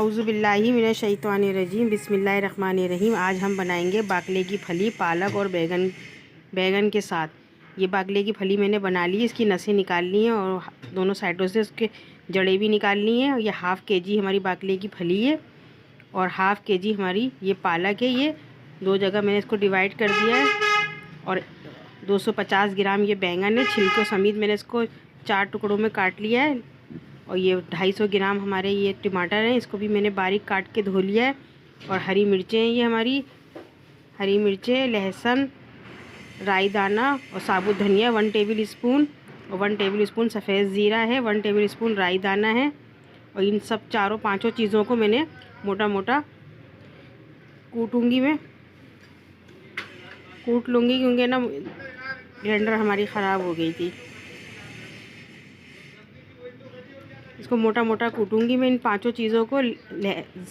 औज़ुबिल्लाहि मिनश्शैतानिर्रजीम बिस्मिल्लाहिर्रहमानिर्रहीम। आज हम बनाएंगे बाकले की फली पालक और बैगन के साथ। ये बाकले की फली मैंने बना ली है, इसकी नसें निकाल ली हैं और दोनों साइडों से उसके जड़ें भी निकाल ली हैं। ये हाफ़ केजी हमारी बाकले की फली है और हाफ़ केजी हमारी ये पालक है। ये दो जगह मैंने इसको डिवाइड कर दिया है। और 250 ग्राम ये बैंगन है, छिलकों समेत मैंने इसको 4 टुकड़ों में काट लिया है। और ये 250 ग्राम हमारे ये टमाटर हैं, इसको भी मैंने बारीक काट के धो लिया है। और हरी मिर्चें हैं, ये हमारी हरी मिर्चें, लहसुन, राई दाना और साबुत धनिया 1 टेबल स्पून और 1 टेबल स्पून सफ़ेद ज़ीरा है, 1 टेबल स्पून राई दाना है। और इन सब चारों पांचों चीज़ों को मैंने मोटा मोटा कूट लूँगी क्योंकि ना ब्लेंडर हमारी ख़राब हो गई थी। इसको मोटा मोटा कूटूंगी मैं इन पांचों चीज़ों को।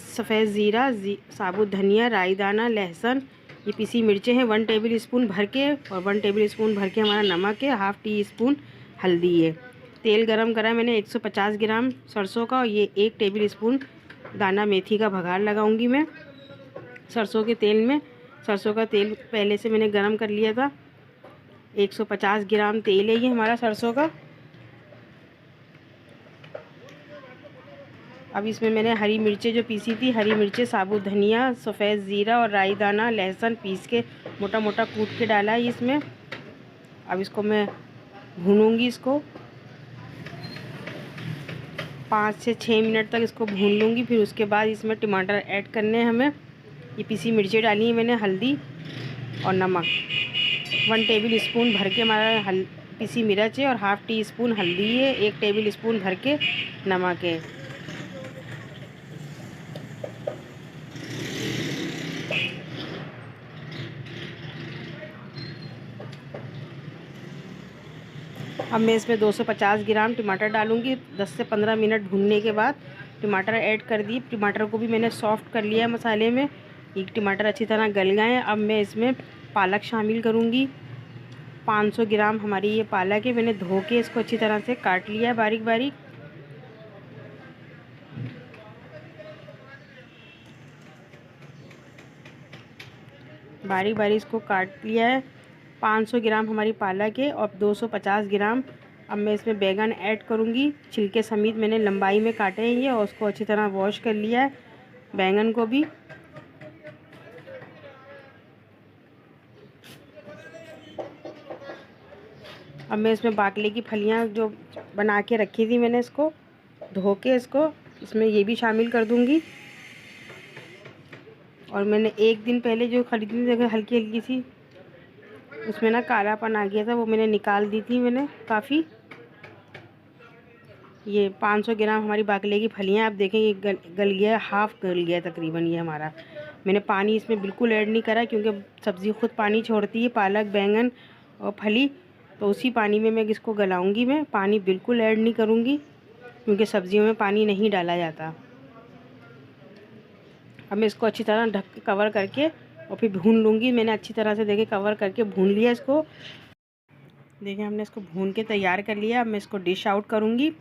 सफ़ेद ज़ीरा, साबुत धनिया, राई दाना, लहसुन, ये पीसी मिर्चें हैं 1 टेबल स्पून भर के और 1 टेबल स्पून भर के हमारा नमक है, हाफ़ टी स्पून हल्दी है। तेल गरम करा मैंने 150 ग्राम सरसों का और ये 1 टेबल स्पून दाना मेथी का भगार लगाऊंगी मैं सरसों के तेल में। सरसों का तेल पहले से मैंने गरम कर लिया था। 150 ग्राम तेल है ये हमारा सरसों का। अब इसमें मैंने हरी मिर्चें जो पीसी थी, हरी मिर्चें, साबुत धनिया, सफ़ेद ज़ीरा और राई दाना, लहसुन पीस के मोटा मोटा कूट के डाला है इसमें। अब इसको मैं भूनूंगी, इसको 5 से 6 मिनट तक इसको भून लूँगी। फिर उसके बाद इसमें टमाटर ऐड करने हैं हमें। ये पीसी मिर्चें डाली हैं मैंने, हल्दी और नमक 1 टेबल स्पून भर के हमारा पीसी मिर्च है और हाफ़ टी स्पून हल्दी है, 1 टेबल स्पून भर के नमक है। अब मैं इसमें 250 ग्राम टमाटर डालूँगी। 10 से 15 मिनट भूनने के बाद टमाटर ऐड कर दी। टमाटर को भी मैंने सॉफ़्ट कर लिया है मसाले में। ये टमाटर अच्छी तरह गल गए हैं। अब मैं इसमें पालक शामिल करूँगी। 500 ग्राम हमारी ये पालक है, मैंने धो के इसको अच्छी तरह से काट लिया है बारीक बारीक। बारीक बारीक इसको काट लिया है। 500 ग्राम हमारी पालक है और 250 ग्राम अब मैं इसमें बैगन ऐड करूँगी। छिलके समेत मैंने लंबाई में काटे हैं ये और उसको अच्छी तरह वॉश कर लिया है बैंगन को भी। अब मैं इसमें बाकले की फलियाँ जो बना के रखी थी मैंने, इसको धो के इसको इसमें ये भी शामिल कर दूँगी। और मैंने एक दिन पहले जो ख़रीदी थी हल्की हल्की सी, उसमें ना कालापन आ गया था, वो मैंने निकाल दी थी मैंने काफ़ी। ये 500 ग्राम हमारी बाकले की फलियाँ आप देखें ये गल गया, हाफ़ गल गया तकरीबन ये हमारा। मैंने पानी इसमें बिल्कुल ऐड नहीं करा क्योंकि सब्ज़ी खुद पानी छोड़ती है, पालक, बैंगन और फली। तो उसी पानी में मैं इसको गलाऊंगी। मैं पानी बिल्कुल ऐड नहीं करूँगी क्योंकि सब्ज़ियों में पानी नहीं डाला जाता। अब मैं इसको अच्छी तरह ढक के कवर करके और फिर भून लूँगी। मैंने अच्छी तरह से देखे कवर करके भून लिया इसको। देखिए हमने इसको भून के तैयार कर लिया। अब मैं इसको डिश आउट करूँगी।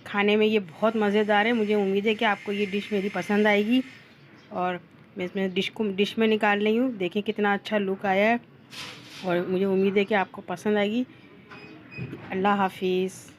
खाने में ये बहुत मज़ेदार है। मुझे उम्मीद है कि आपको ये डिश मेरी पसंद आएगी। और मैं इसमें डिश में निकाल रही हूँ। देखिए कितना अच्छा लुक आया है और मुझे उम्मीद है कि आपको पसंद आएगी। अल्लाह हाफिज़।